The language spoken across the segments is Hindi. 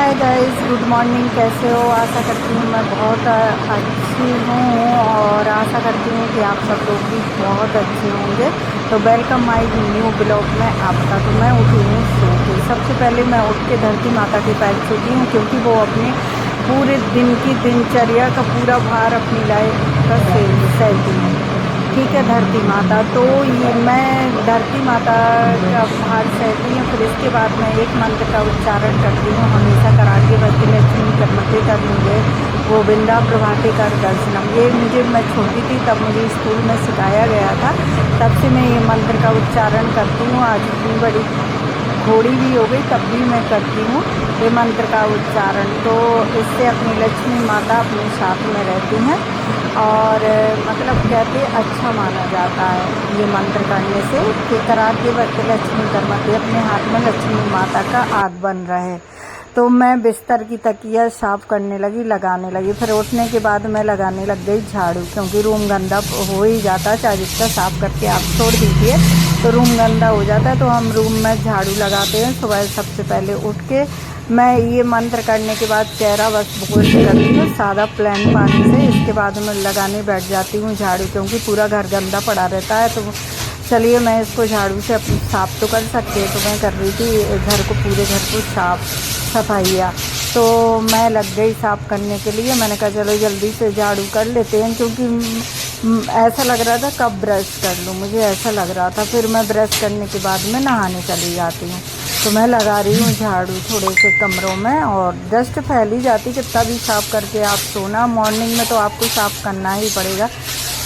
Hi guys, good morning. कैसे हो? आशा करती हूँ मैं बहुत अच्छी हूँ और आशा करती हूँ कि आप सब लोग भी बहुत अच्छे होंगे। तो वेलकम माय न्यू ब्लॉग में आपका। तो मैं उठी हूँ सो के। सबसे पहले मैं उठ के धरती माता के पैर छूती हूँ, क्योंकि वो अपने पूरे दिन की दिनचर्या का पूरा भार अपनी लाइफ का सहती हैं। ठीक है धरती माता। तो ये मैं धरती माता का भार सहती हूँ। फिर इसके बाद मैं एक मंत्र का उच्चारण करती हूँ, हमेशा कराग्य वस्त्र लक्ष्मी कर्मते कर मुझे गोविंदा प्रभाते कर दर्शनम। ये मैं छोटी थी तब मुझे स्कूल में सिखाया गया था, तब से मैं ये मंत्र का उच्चारण करती हूँ। आज इतनी बड़ी घोड़ी भी हो गई तब भी मैं करती हूँ ये मंत्र का उच्चारण। तो इससे अपनी लक्ष्मी माता अपने साथ में रहती हैं और मतलब कहते अच्छा माना जाता है ये मंत्र करने से कि कराग्य वक्त लक्ष्मी कर्मते, अपने हाथ में लक्ष्मी माता का आग बन रहे। तो मैं बिस्तर की तकिया साफ करने लगी, लगाने लगी। फिर उठने के बाद मैं लगाने लग गई झाड़ू, क्योंकि रूम गंदा हो ही जाता है। चाहे जितना साफ करके आप छोड़ दीजिए तो रूम गंदा हो जाता है। तो हम रूम में झाड़ू लगाते हैं सुबह। सबसे पहले उठ के मैं ये मंत्र करने के बाद चेहरा बस वॉश करती हूँ सादा प्लेन पानी से। इसके बाद मैं लगाने बैठ जाती हूँ झाड़ू, क्योंकि पूरा घर गंदा पड़ा रहता है। तो चलिए मैं इसको झाड़ू से अपनी साफ़ तो कर सकती है। तो मैं कर रही थी घर को, पूरे घर को सफाइयाँ। तो मैं लग गई साफ़ करने के लिए। मैंने कहा चलो जल्दी से झाड़ू कर लेते हैं, क्योंकि ऐसा लग रहा था कब ब्रश कर लूँ, मुझे ऐसा लग रहा था। फिर मैं ब्रश करने के बाद मैं नहाने चली जाती हूँ। तो मैं लगा रही हूँ झाड़ू थोड़े से कमरों में, और डस्ट फैली जाती। कितना भी साफ़ करके आप सोना, मॉर्निंग में तो आपको साफ़ करना ही पड़ेगा।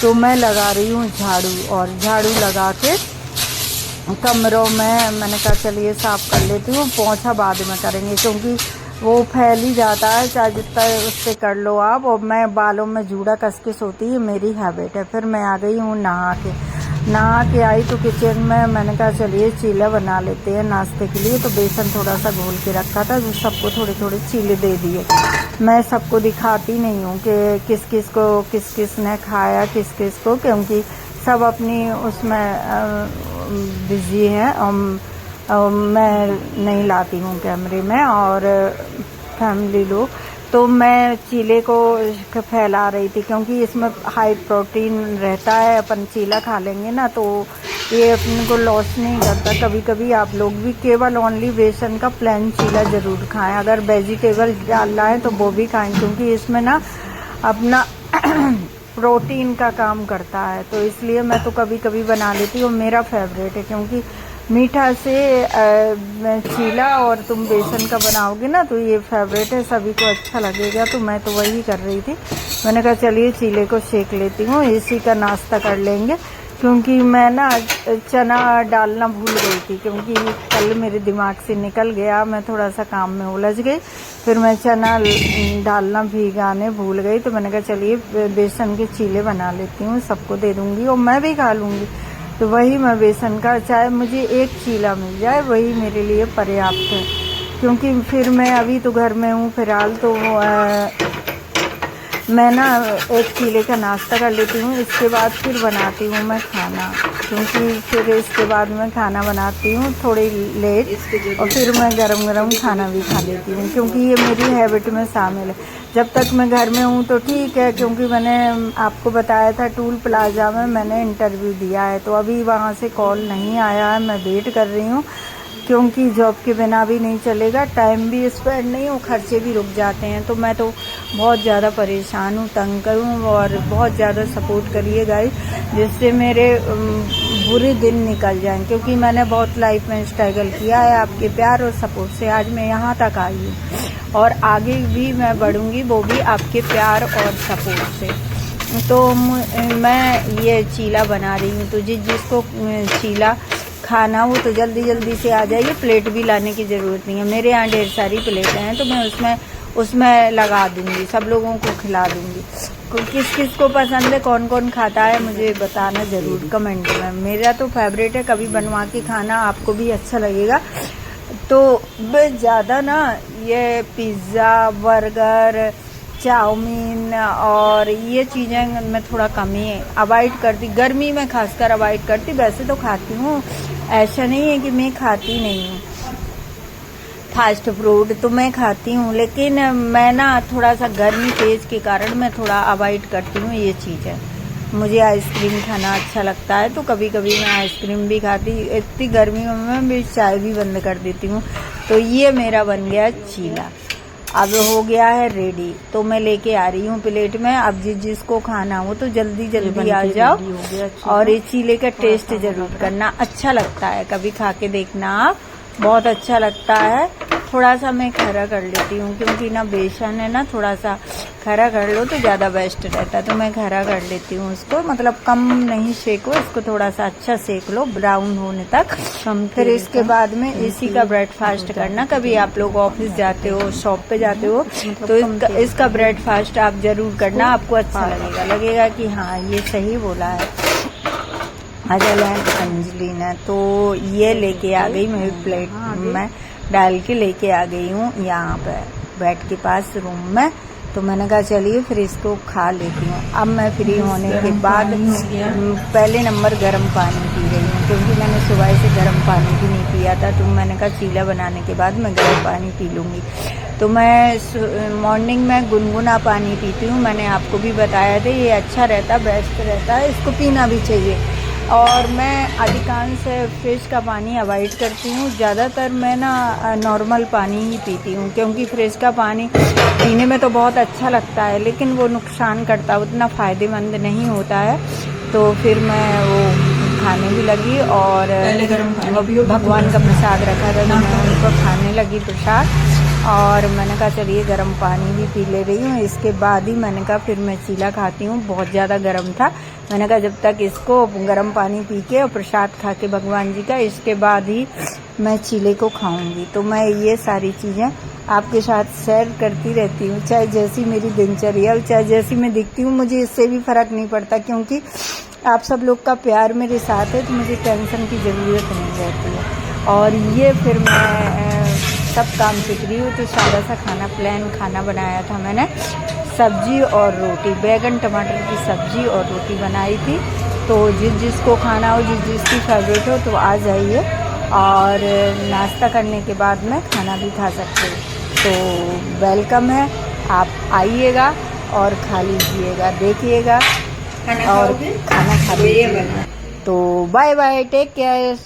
तो मैं लगा रही हूँ झाड़ू, और झाड़ू लगा के कमरों में मैंने कहा चलिए साफ़ कर लेती हूँ। पोंछा बाद में करेंगे, क्योंकि वो फैल ही जाता है चाहे जितना उससे कर लो आप। और मैं बालों में जूड़ा कस के सोती है, मेरी हैबिट है। फिर मैं आ गई हूँ नहा के आई तो किचन में मैंने कहा चलिए चीला बना लेते हैं नाश्ते के लिए। तो बेसन थोड़ा सा घोल के रखा था, तो सबको थोड़े थोड़े चीले दे दिए। मैं सबको दिखाती नहीं हूँ कि किस किस ने खाया, किस किस को, क्योंकि सब अपनी उसमें बिजी हैं। मैं नहीं लाती हूँ कैमरे में, और फैमिली लोग। तो मैं चीले को फैला रही थी, क्योंकि इसमें हाई प्रोटीन रहता है। अपन चीला खा लेंगे ना तो ये अपने को लॉस नहीं करता। कभी कभी आप लोग भी केवल ओनली बेसन का प्लेन चीला ज़रूर खाएं। अगर वेजिटेबल डालना है तो वो भी खाएं, क्योंकि इसमें ना अपना प्रोटीन का काम करता है। तो इसलिए मैं तो कभी कभी बना लेती हूँ। मेरा फेवरेट है, क्योंकि मीठा से चीला और तुम बेसन का बनाओगे ना तो ये फेवरेट है, सभी को अच्छा लगेगा। तो मैं तो वही कर रही थी। मैंने कहा चलिए चीले को सेक लेती हूँ, इसी का नाश्ता कर लेंगे। क्योंकि मैं ना चना डालना भूल गई थी, क्योंकि कल मेरे दिमाग से निकल गया, मैं थोड़ा सा काम में उलझ गई। फिर मैं चना डालना भिगाने भूल गई। तो मैंने कहा चलिए बेसन के चीले बना लेती हूँ, सबको दे दूँगी और मैं भी खा लूँगी। तो वही मैं बेसन का, चाहे मुझे एक चीला मिल जाए वही मेरे लिए पर्याप्त है। क्योंकि फिर मैं अभी तो घर में हूँ फिलहाल, तो मैं ना एक चीले का नाश्ता कर लेती हूँ। इसके बाद फिर बनाती हूँ मैं खाना, क्योंकि फिर इसके बाद मैं खाना बनाती हूँ थोड़ी लेट, और फिर मैं गरम गरम खाना भी खा लेती हूँ, क्योंकि ये मेरी हैबिट में शामिल है। जब तक मैं घर में हूँ तो ठीक है, क्योंकि मैंने आपको बताया था टूल प्लाजा में मैंने इंटरव्यू दिया है। तो अभी वहाँ से कॉल नहीं आया है, मैं वेट कर रही हूँ, क्योंकि जॉब के बिना भी नहीं चलेगा, टाइम भी स्पेंड नहीं हो, खर्चे भी रुक जाते हैं। तो मैं तो बहुत ज़्यादा परेशान हूँ, तंग करूँ, और बहुत ज़्यादा सपोर्ट करिए गाइस, जिससे मेरे बुरे दिन निकल जाएं। क्योंकि मैंने बहुत लाइफ में स्ट्रगल किया है, आपके प्यार और सपोर्ट से आज मैं यहाँ तक आई हूँ, और आगे भी मैं बढ़ूँगी, वो भी आपके प्यार और सपोर्ट से। तो मैं ये चीला बना रही हूँ। तो जिसको चीला खाना हो तो जल्दी जल्दी से आ जाइए, प्लेट भी लाने की ज़रूरत नहीं है। मेरे यहाँ ढेर सारी प्लेटें हैं, तो मैं उसमें लगा दूँगी, सब लोगों को खिला दूँगी। किस किस को पसंद है, कौन कौन खाता है, मुझे बताना ज़रूर कमेंट में। मेरा तो फेवरेट है, कभी बनवा के खाना, आपको भी अच्छा लगेगा। तो ज़्यादा ना ये पिज़्ज़ा, बर्गर, चाउमीन और ये चीज़ें मैं थोड़ा कम ही अवॉइड करती, गर्मी में खासकर अवॉइड करती। वैसे तो खाती हूँ, ऐसा नहीं है कि मैं खाती नहीं हूँ, फास्ट फूड तो मैं खाती हूँ, लेकिन मैं ना थोड़ा सा गर्मी तेज के कारण मैं थोड़ा अवॉइड करती हूँ ये चीज़ है। मुझे आइसक्रीम खाना अच्छा लगता है, तो कभी कभी मैं आइसक्रीम भी खाती, इतनी गर्मी में मैं भी चाय भी बंद कर देती हूँ। तो ये मेरा बन गया चीला, अब हो गया है रेडी, तो मैं लेके आ रही हूँ प्लेट में। अब जिसको खाना हो तो जल्दी जल्दी आ जाओ, और ये चीले का टेस्ट जरूर करना, अच्छा लगता है, कभी खा के देखना आप, बहुत अच्छा लगता है। थोड़ा सा मैं खरा कर लेती हूँ, क्योंकि ना बेसन है ना, थोड़ा सा खरा कर लो तो ज़्यादा बेस्ट रहता है, तो मैं खरा कर लेती हूँ उसको, मतलब कम नहीं सेको इसको, थोड़ा सा अच्छा सेक लो ब्राउन होने तक। फिर इसके बाद में इसी का ब्रेकफास्ट करना। कभी आप लोग ऑफिस जाते हो, शॉप पे जाते हो, तो इसका ब्रेकफास्ट आप जरूर करना, आपको अच्छा लगेगा कि हाँ ये सही बोला है अजल एंड अंजलि ने। तो ये लेके आ गई मेरी प्लेट में डाल के लेके आ गई हूँ यहाँ पे बेड के पास रूम में। तो मैंने कहा चलिए फिर इसको खा लेती हूँ। अब मैं फ्री होने के बाद पहले नंबर गर्म पानी पी रही हूँ, क्योंकि मैंने सुबह से गर्म पानी भी नहीं पिया था, तो मैंने कहा चीला बनाने के बाद मैं गर्म पानी पी लूँगी। तो मैं मॉर्निंग में गुनगुना पानी पीती हूँ, मैंने आपको भी बताया था, ये अच्छा रहता, बेस्ट रहता है, इसको पीना भी चाहिए। और मैं अधिकांश फ्रिज का पानी अवॉइड करती हूँ, ज़्यादातर मैं ना नॉर्मल पानी ही पीती हूँ, क्योंकि फ्रिज का पानी पीने में तो बहुत अच्छा लगता है, लेकिन वो नुकसान करता है, उतना फ़ायदेमंद नहीं होता है। तो फिर मैं वो खाने भी लगी, और भगवान का प्रसाद रखा था तो मैं उनको खाने लगी प्रसाद, और मैंने कहा चलिए गर्म पानी भी पी ले रही हूँ। इसके बाद ही मैंने कहा फिर मैं चीला खाती हूँ, बहुत ज़्यादा गर्म था। मैंने कहा जब तक इसको गर्म पानी पी के और प्रसाद खा के भगवान जी का, इसके बाद ही मैं चीले को खाऊंगी। तो मैं ये सारी चीज़ें आपके साथ शेयर करती रहती हूँ, चाहे जैसी मेरी दिनचर्या हो, चाहे जैसी मैं दिखती हूँ, मुझे इससे भी फ़र्क नहीं पड़ता, क्योंकि आप सब लोग का प्यार मेरे साथ है, तो मुझे टेंशन की ज़रूरत नहीं रहती है। और ये फिर मैं सब काम सीख रही हूँ। तो सादा सा खाना, प्लेन खाना बनाया था मैंने, सब्जी और रोटी, बैगन टमाटर की सब्जी और रोटी बनाई थी। तो जिसको खाना हो, जिसकी फेवरेट हो, तो आ जाइए, और नाश्ता करने के बाद में खाना भी खा सकते हो। तो वेलकम है, आप आइएगा और खा लीजिएगा, देखिएगा और खाना खा लीजिएगा। तो बाय बाय, टेक केयर।